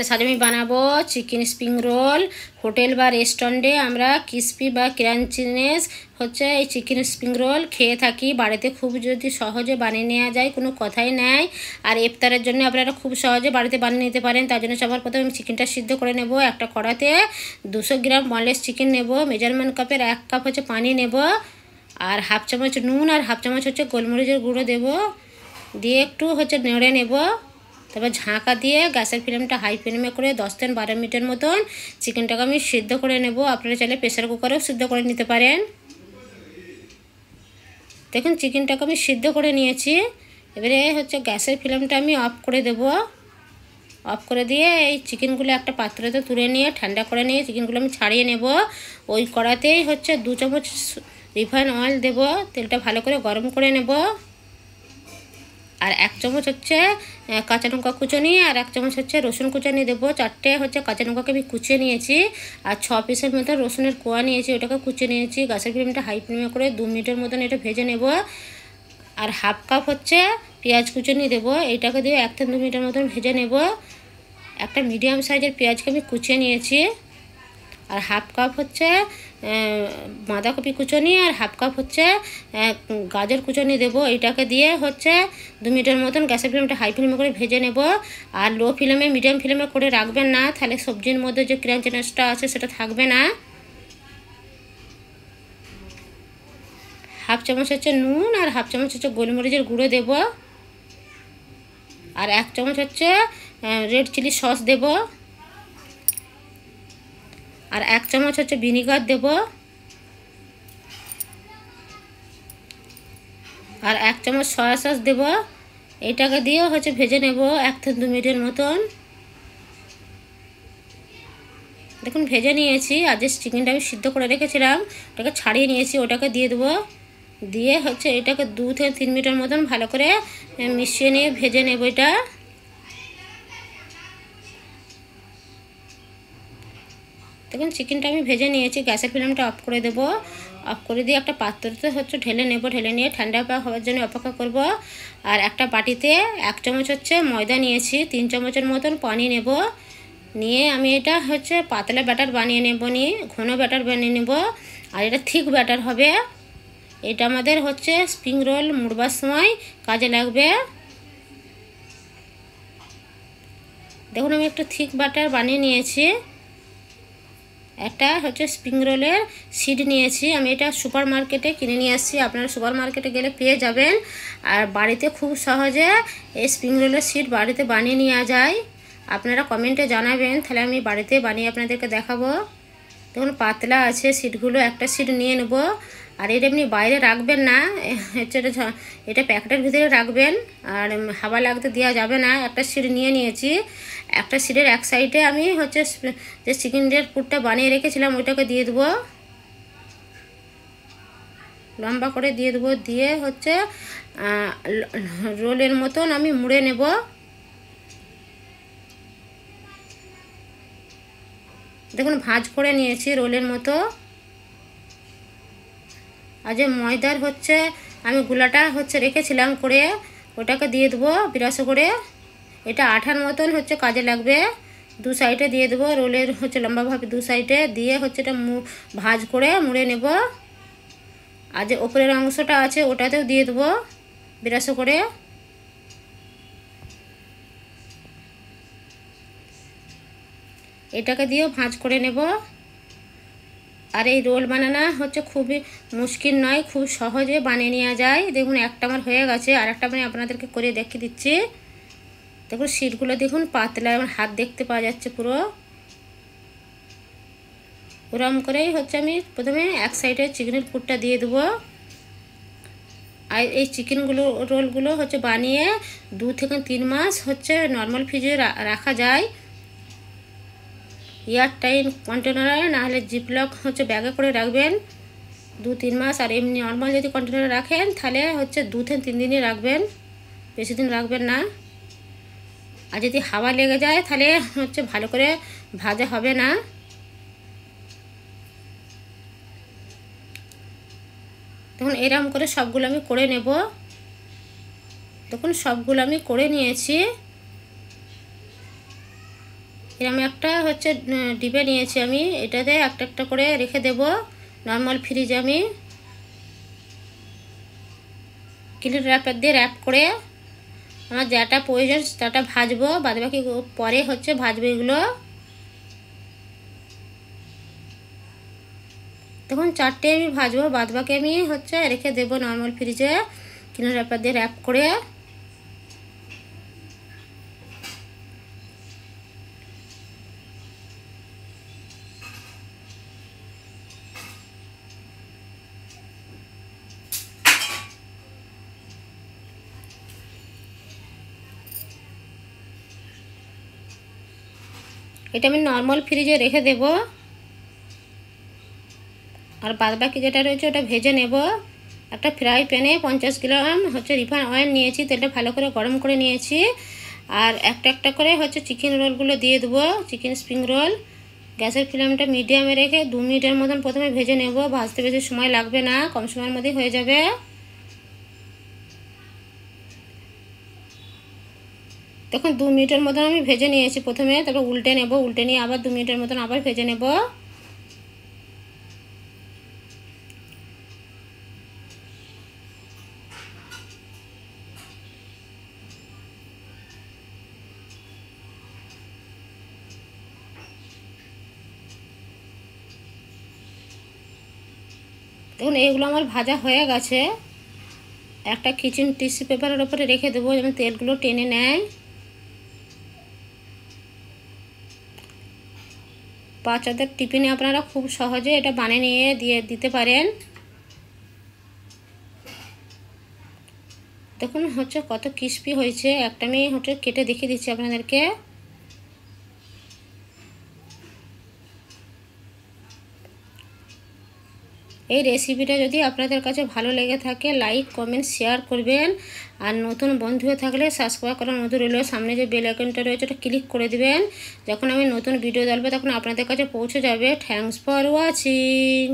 Friends, আজ আমি বানাবো চিকেন স্প্রিং রোল। হোটেল বা রেস্টুরেন্টে আমরা ক্রিস্পি বা ক্রাঞ্চিনেস হচ্ছে এই চিকেন স্প্রিং রোল খেয়ে থাকি। বাড়িতে খুব যদি সহজে বানিয়ে নেওয়া যায়, কোনো কথাই নেই। আর ইফতারের জন্য আপনারা খুব সহজে বাড়িতে বানিয়ে নিতে পারেন। তার জন্য সবার প্রথমে আমি চিকেনটা সিদ্ধ করে নেব। একটা কড়াতে 200 গ্রাম বনলেস চিকেন নেব। মেজারমেন্ট কাপের 1 কাপ হচ্ছে পানি নেব, আর হাফ চামচ নুন আর হাফ চামচ হচ্ছে গোলমরিচের গুঁড়ো দেব। দিয়ে একটু হচ্ছে নেড়ে নেব। তারপর ঝাঁকা দিয়ে গ্যাসের ফ্লেমটা হাই ফ্লেমে করে 10 থেকে 12 মিনিটের মতন চিকেনটাকে আমি সিদ্ধ করে নেব। আপনারা চাইলে প্রেসার কুকারেও সিদ্ধ করে নিতে পারেন। দেখুন চিকেনটাকে আমি সিদ্ধ করে নিয়েছি। এবারে হচ্ছে গ্যাসের ফ্লেমটা আমি অফ করে দেব। অফ করে দিয়ে এই চিকেনগুলো একটা পাত্রতে তুলে নিয়ে ঠান্ডা করে নিয়ে চিকেনগুলো আমি ছাড়িয়ে নেব। ওই কড়াতেই হচ্ছে 2 চামচ রিফাইন অয়েল দেব। তেলটা ভালো করে গরম করে নেব। আর 1 চামচ হচ্ছে কাঁচা লঙ্কা কুচনি আর 1 চামচ হচ্ছে রসুন কুচানি দেবো। 4টে হচ্ছে কাঁচা লঙ্কাকে আমি কুচিয়ে নিয়েছি, আর 6 পিসের মতো রসুনের কোয়া নিয়েছি, ওটাকে কুচিয়ে নিয়েছি। গ্যাসের ফ্লেমটা হাই ফ্লেমে করে 2 মিনিটের মতন এটা ভেজে নেব। আর হাফ কাপ হচ্ছে পেঁয়াজ কুচনি দেবো, এইটাকে দিয়ে 1 থেকে 2 মিনিটের মতন ভেজে নেব। একটা মিডিয়াম সাইজের পেঁয়াজকে আমি কুচিয়ে নিয়েছি। আর হাফ কাপ হচ্ছে বাঁধাকপি কুচনি আর হাফ কাপ হচ্ছে গাজর কুচনি দেব। এটাকে দিয়ে হচ্ছে 2 মিনিটের মতন গ্যাসের ফ্লেমটা হাই ফ্লেমে করে ভেজে নেব। আর লো ফ্লেমে মিডিয়াম ফ্লেমে করে রাখবেন না, তাহলে সবজির মধ্যে যে ক্রাঞ্চিনেসটা আছে সেটা থাকবে না। হাফ চামচ হচ্ছে নুন আর হাফ চামচ হচ্ছে গোলমরিচের গুঁড়ো দেব। আর 1 চামচ হচ্ছে রেড চিলি সস দেব। আর 1 চামচ হচ্ছে ভিনিগার দেব। আর 1 চামচ সয়া সস দেব। এইটাকে দিয়েও হচ্ছে ভেজে নেব 1 থেকে 2 মিনিটের মতন। দেখুন ভেজে নিয়েছি। আর যে চিকেনটা আমি সিদ্ধ করে রেখেছিলাম ওটাকে ছাড়িয়ে নিয়েছি, ওটাকে দিয়ে দেবো। দিয়ে হচ্ছে এটাকে 2 থেকে 3 মিনিটের মতন ভালো করে মিশিয়ে নিয়ে ভেজে নেব। এটা দেখুন চিকেনটা আমি ভেজে নিয়েছি। গ্যাসের ফ্লেমটা অফ করে দেব। অফ করে দিয়ে একটা পাত্রতে হচ্ছে ঢেলে নেব। ঢেলে নিয়ে ঠান্ডা হওয়ার জন্য অপেক্ষা করব। আর একটা বাটিতে 1 চামচ হচ্ছে ময়দা নিয়েছি, 3 চামচের মতন পানি নেব। নিয়ে আমি এটা হচ্ছে পাতলা ব্যাটার বানিয়ে নেব, নিয়ে ঘন ব্যাটার বানিয়ে নেব। আর এটা থিক ব্যাটার হবে। এটা আমাদের হচ্ছে স্প্রিং রোল মুড়বার সময় কাজে লাগবে। দেখুন আমি একটা থিক ব্যাটার বানিয়ে নিয়েছি। একটা হচ্ছে স্প্রিং রোলের সিড নিয়েছি, আমি এটা সুপার মার্কেটে কিনে নিয়ে আসছি। আপনারা সুপার মার্কেটে গেলে পেয়ে যাবেন। আর বাড়িতে খুব সহজে এই স্প্রিং রোলের সিড বাড়িতে বানিয়ে নেওয়া যায়। আপনারা কমেন্টে জানাবেন, তাহলে আমি বাড়িতে বানিয়ে আপনাদেরকে দেখাবো। দেখুন পাতলা আছে সিডগুলো, একটা সিড নিয়ে নেব। আর এটা এমনি বাইরে রাখবেন না, হচ্ছে এটা প্যাকেটের ভিতরে রাখবেন। আর হাওয়া লাগতে দেওয়া যাবে না। একটা সিড নিয়ে নিয়েছি। একটা সিডের এক সাইডে আমি হচ্ছে যে চিকেনের পুরটা বানিয়ে রেখেছিলাম ওইটাকে দিয়ে দেবো, লম্বা করে দিয়ে দেবো। দিয়ে হচ্ছে রোলের মতন আমি মুড়ে নেব। দেখুন ভাঁজ করে নিয়েছি রোলের মতো। আর যে ময়দার হচ্ছে আমি গুলাটা হচ্ছে রেখেছিলাম করে, ওটাকে দিয়ে দেবো বিরাস করে। এটা আঠার মতন হচ্ছে কাজে লাগবে। 2 সাইডে দিয়ে দেবো রোলের হচ্ছে লম্বাভাবে 2 সাইডে দিয়ে হচ্ছে এটা ভাঁজ করে মুড়ে নেব। আর যে ওপরের অংশটা আছে ওটাতেও দিয়ে দেবো বিরাস করে। এটাকে দিয়েও ভাঁজ করে নেব। আর এই রোল বানানো হচ্ছে খুবই মুশকিল নয়, খুব সহজে বানিয়ে নেওয়া যায়। দেখুন একটা আমার হয়ে গেছে, আর একটা আমি আপনাদেরকে করে দেখিয়ে দিচ্ছি। দেখুন সিটগুলো দেখুন পাতলা, আমার হাত দেখতে পাওয়া যাচ্ছে পুরো। ওরম করেই হচ্ছে আমি প্রথমে এক সাইডে চিকেনের পুরটা দিয়ে দেবো। আর এই চিকেনগুলো রোলগুলো হচ্ছে বানিয়ে 2 থেকে 3 মাস হচ্ছে নর্মাল ফ্রিজে রাখা যায়, এয়ারটাইট কন্টেনারে, নাহলে জিপলক হচ্ছে ব্যাগে করে রাখবেন 2-3 মাস। আর এমনি নর্মাল যদি কন্টেনারে রাখেন তাহলে হচ্ছে 2 থেকে 3 দিনই রাখবেন, বেশি দিন রাখবেন না। আর যদি হাওয়া লেগে যায় তাহলে হচ্ছে ভালো করে ভাজা হবে না। দেখুন এরকম করে সবগুলো আমি করে নেব। দেখুন সবগুলো আমি করে নিয়েছি। এরকম একটা হচ্ছে ডিবে নিয়েছি আমি, এটাতে একটা একটা করে রেখে দেব নর্মাল ফ্রিজে। আমি ক্লিন র্যাপার দিয়ে র্যাপ করে আমার যেটা প্রয়োজন সেটা ভাজবো, বাদবাকি পরে হচ্ছে ভাজবো এগুলো। তখন 4টে আমি ভাজবো, বাদবাকি আমি হচ্ছে রেখে দেবো নর্মাল ফ্রিজে ক্লিন র্যাপার দিয়ে র্যাপ করে। এটা আমি নর্মাল ফ্রিজে রেখে দেব, আর বাদবাকি যেটা রয়েছে ওটা ভেজে নেব। একটা ফ্রাই প্যানে 50 গ্রাম হচ্ছে রিফাইন অয়েল নিয়েছি, তেলটা ভালো করে গরম করে নিয়েছি। আর একটা একটা করে হচ্ছে চিকেন রোলগুলো দিয়ে দেবো, চিকেন স্প্রিং রোল। গ্যাসের ফ্লেমটা মিডিয়ামে রেখে 2 মিনিটের মতন প্রথমে ভেজে নেব। ভাজতে বেশি সময় লাগবে না, কম সময়ের মধ্যেই হয়ে যাবে। তখন 2 মিনিটের মতন আমি ভেজে নিয়েছি প্রথমে, তারপর উল্টে নেব, উল্টে নিয়ে আবার 2 মিনিটের মতন আবার ভেজে নেব। দেখুন এইগুলো আমার ভাজা হয়ে গেছে। একটা কিচেন টিস্যু পেপারের ওপরে রেখে দেবো যেন তেলগুলো টেনে নেয়। বাচ্চাদের টিফিনে আপনারা খুব সহজে এটা বানিয়ে নিয়ে দিতে পারেন। দেখুন হচ্ছে কত ক্রিস্পি হয়েছে। একটা আমি হচ্ছে কেটে দেখিয়ে দিচ্ছি আপনাদেরকে। এই রেসিপিটা যদি আপনাদের কাছে ভালো লেগে থাকে লাইক কমেন্ট শেয়ার করবেন, আর নতুন বন্ধু হয়ে থাকলে সাবস্ক্রাইব করার মতো রইল। সামনে যে বেল আইকনটা রয়েছে ওটা ক্লিক করে দিবেন, যখন আমি নতুন ভিডিও দেবো তখন আপনাদের কাছে পৌঁছে যাবে। Thanks for watching.